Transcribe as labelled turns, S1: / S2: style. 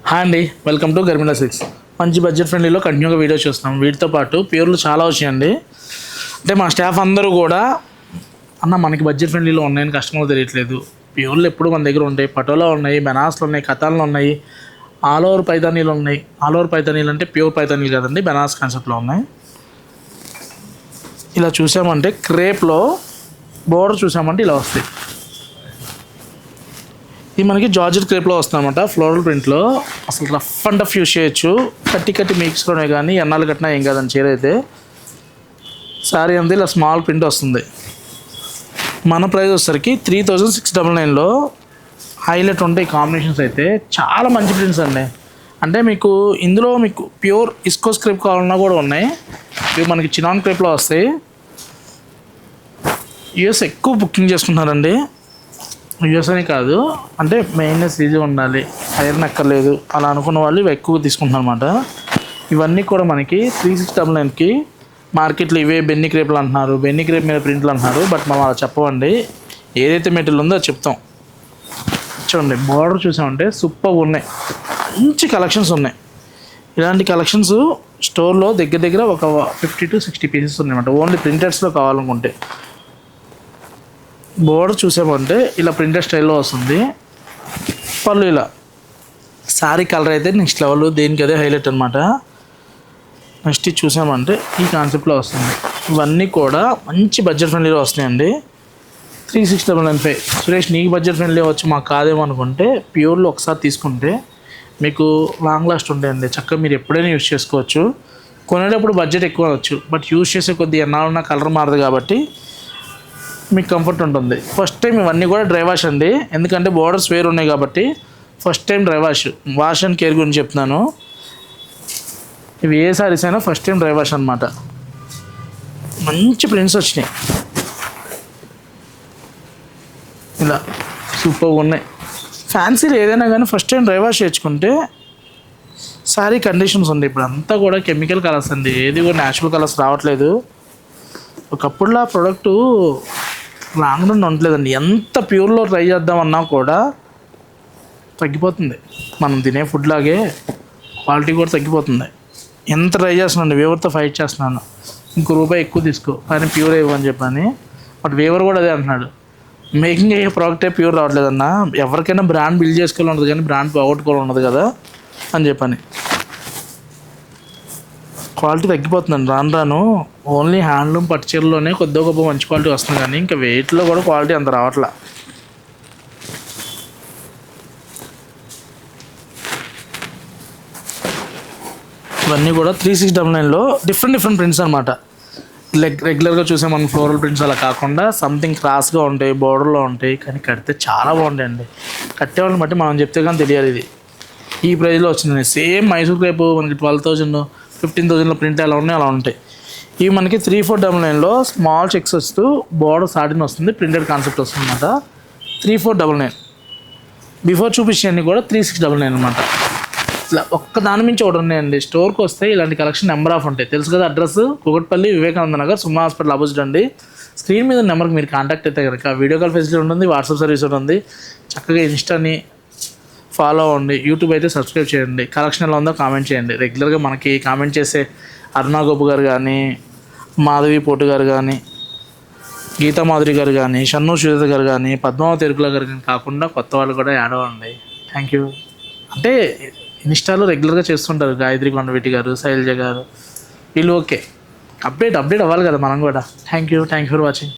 S1: Hi అండి, welcome to గర్మిలా six. మంచి budget ఫ్రెండ్లీలో కంటిన్యూగా వీడియో చూస్తున్నాం. వీటితో పాటు ప్యూర్లు చాలా వచ్చాయండి. అంటే మా స్టాఫ్ అందరూ కూడా అన్న మనకి బడ్జెట్ ఫ్రెండ్లీలో ఉన్నాయని కస్టమర్ తెలియట్లేదు. ప్యూర్లు ఎప్పుడు మన దగ్గర ఉంటాయి. పటోలా ఉన్నాయి, బెనాస్లు ఉన్నాయి, కథాలు ఉన్నాయి, ఆల్ ఓవర్ పైతానీలు ఉన్నాయి. ఆల్ ఓవర్ పైతానీలు అంటే ప్యూర్ పైతానీలు కదండి, బెనాస్ కాన్సెప్ట్లో ఉన్నాయి. ఇలా చూసామంటే క్రేప్లో బోర్డర్ చూసామంటే ఇలా వస్తాయి. ఇది మనకి జార్జెట్ క్రేప్లో వస్తుందన్నమాట, ఫ్లోరల్ ప్రింట్లో. అసలు రఫ్ అండ్ టఫ్ యూస్ చేయొచ్చు. కట్టి మిక్స్లోనే కానీ ఎన్నాళ్ళు కట్టినా ఏం కాదని చీర అయితే. శారీ అంతా ఇలా స్మాల్ ప్రింట్ వస్తుంది. మన ప్రైస్ వచ్చేసరికి 3699లో హైలైట్ ఉంటాయి కాంబినేషన్స్. అయితే చాలా మంచి ప్రింట్స్ అండి. అంటే మీకు ఇందులో మీకు ప్యూర్ ఇస్కోస్ క్రేప్ కావాలన్నా కూడా ఉన్నాయి. ఇవి మనకి చినాన్ క్రేప్లో వస్తాయి. యూఎస్ ఎక్కువ బుకింగ్ చేసుకుంటున్నారండి. యూఎస్ అని కాదు, అంటే మెయిన్నెస్ ఈజీ ఉండాలి, ఐరన్ అక్కర్లేదు అలా అనుకున్న వాళ్ళు ఇవి ఎక్కువ తీసుకుంటున్నారు అనమాట. ఇవన్నీ కూడా మనకి 3699కి మార్కెట్లో ఇవే బెన్నీ క్రేప్లు అంటున్నారు, బెన్నీ క్రేప్ మీద ప్రింట్లు అంటున్నారు. బట్ మనం అలా చెప్పవండి, ఏదైతే మెటీరియల్ ఉందో అది చెప్తాం. చూడండి, బార్డర్ చూసామంటే సూపర్గా ఉన్నాయి. మంచి కలెక్షన్స్ ఉన్నాయి. ఇలాంటి కలెక్షన్స్ స్టోర్లో దగ్గర ఒక 50 to 60 పీసెస్ ఉన్నాయన్నమాట, ఓన్లీ ప్రింటెడ్స్లో కావాలనుకుంటే. బోర్డర్ చూసామంటే ఇలా ప్రింటెడ్ స్టైల్లో వస్తుంది. పళ్ళు ఇలా. శారీ కలర్ అయితే నెక్స్ట్ లెవెల్, దేనికి అదే హైలైట్ అనమాట. నెక్స్ట్ చూసామంటే ఈ కాన్సెప్ట్లో వస్తుంది. ఇవన్నీ కూడా మంచి బడ్జెట్ ఫ్రెండ్లీలో వస్తున్నాయండి. 3695. సురేష్ నీకు బడ్జెట్ ఫ్రెండ్లీ వచ్చి మాకు కాదేమో అనుకుంటే ప్యూర్లో ఒకసారి తీసుకుంటే మీకు లాంగ్ లాస్ట్ ఉంటాయండి. చక్కగా మీరు ఎప్పుడైనా యూస్ చేసుకోవచ్చు. కొనేటప్పుడు బడ్జెట్ ఎక్కువ అవచ్చు, బట్ యూస్ చేసే కొద్ది ఎన్నాళ్ళన్నా కలర్ మారదు కాబట్టి మీకు కంఫర్ట్ ఉంటుంది. ఫస్ట్ టైం ఇవన్నీ కూడా డ్రై వాష్ అండి, ఎందుకంటే బోర్డర్స్ వేరు ఉన్నాయి కాబట్టి first time dry wash and care గురించి చెప్తున్నాను. ఇవి ఏ సారీస్ అయినా ఫస్ట్ టైం డ్రై వాష్ అనమాట. మంచి ప్రింట్స్ వచ్చినాయి, ఇలా సూపర్గా ఉన్నాయి. ఫ్యాన్సీలు ఏదైనా కానీ ఫస్ట్ టైం డ్రై వాష్ చేసుకుంటే సారీ కండిషన్స్ ఉంది. ఇప్పుడు అంతా కూడా కెమికల్ కలర్స్ అండి, ఏది కూడా న్యాచురల్ కలర్స్ రావట్లేదు. ఒకప్పుడులా ప్రోడక్టు లాంగ్ రన్ ఉండలేదండి. ఎంత ప్యూర్లో ట్రై చేద్దామన్నా కూడా తగ్గిపోతుంది. మనం తినే ఫుడ్ లాగే క్వాలిటీ కూడా తగ్గిపోతుంది. ఎంత ట్రై చేస్తున్నాను, వేవర్తో ఫైట్ చేస్తున్నాను, ఇంకో రూపాయి ఎక్కువ తీసుకో కానీ ప్యూర్ ఇవ్వని చెప్పని. బట్ వేవర్ కూడా అదే అంటున్నాడు, మేకింగ్ అయ్యే ప్రోడక్టే ప్యూర్ రావట్లేదన్న. ఎవరికైనా బ్రాండ్ బిల్డ్ చేసుకోవాలి ఉండదు కానీ బ్రాండ్ పోగొట్టుకోవాలి ఉండదు కదా అని చెప్పని. క్వాలిటీ తగ్గిపోతుందండి రాను. ఓన్లీ హ్యాండ్లూమ్ పట్టు చీరలోనే కొద్దిగా గొప్ప మంచి క్వాలిటీ వస్తుంది, కానీ ఇంకా వెయిట్లో కూడా క్వాలిటీ అంత రావట్లే. ఇవన్నీ కూడా 3699లో డిఫరెంట్ ప్రింట్స్ అనమాట. రెగ్యులర్గా చూసే మనం ఫ్లోరల్ ప్రింట్స్ అలా కాకుండా సంథింగ్ క్రాస్గా ఉంటాయి, బోర్డర్లో ఉంటాయి, కానీ కడితే చాలా బాగుంటాయండి. కట్టేవాళ్ళని బట్టి మనం చెప్తే కానీ తెలియాలి. ఇది ఈ ప్రైజ్లో వచ్చింది. సేమ్ మైసూర్ క్రేప్ మనకి 12,000 15,000లో ప్రింట్ ఎలా ఉన్నాయి అలా ఉంటాయి. ఇవి మనకి 3499లో స్మాల్ చెక్స్ వస్తూ బోర్డర్ సాటిన్ వస్తుంది, ప్రింటెడ్ కాన్సెప్ట్ వస్తుంది అనమాట. 3499 బిఫోర్ చూపించేవన్నీ కూడా 3699 అనమాట. ఇట్లా ఒక్క దాని మించి ఒకటి ఉన్నాయండి. స్టోర్కి వస్తే ఇలాంటి కలెక్షన్ నెంబర్ ఆఫ్ ఉంటాయి. తెలుసు కదా, అడ్రస్ కూకట్పల్లి వివేకానంద నగర్ సుమా హాస్పిటల్ ఆపోజిట్ అండి. స్క్రీన్ మీద నెంబర్కి మీరు కాంటాక్ట్ అయితే కనుక వీడియో కాల్ ఫెసిలిటీ ఉంటుంది, వాట్సాప్ సర్వీస్ ఉంటుంది. చక్కగా ఇన్స్టాని ఫాలో అవ్వండి, యూట్యూబ్ అయితే సబ్స్క్రైబ్ చేయండి. కలెక్షన్ ఎలా ఉందో కామెంట్ చేయండి. రెగ్యులర్గా మనకి కామెంట్ చేసే అరుణా గోపు గారు కానీ, మాధవి పోటు గారు కానీ, గీతా మాధురి గారు కానీ, షన్ను సుజాత గారు కానీ, పద్మావతి ఎరుకుల గారు కానీ కాకుండా కొత్త వాళ్ళు కూడా యాడ్ అవ్వండి. Thank you. అంటే ఇన్స్టాలో రెగ్యులర్గా చేస్తుంటారు గాయత్రి కొండవీటి గారు, శైలజ గారు, వీళ్ళు ఓకే. అప్డేట్ అవ్వాలి కదా మనం కూడా. Thank you for watching.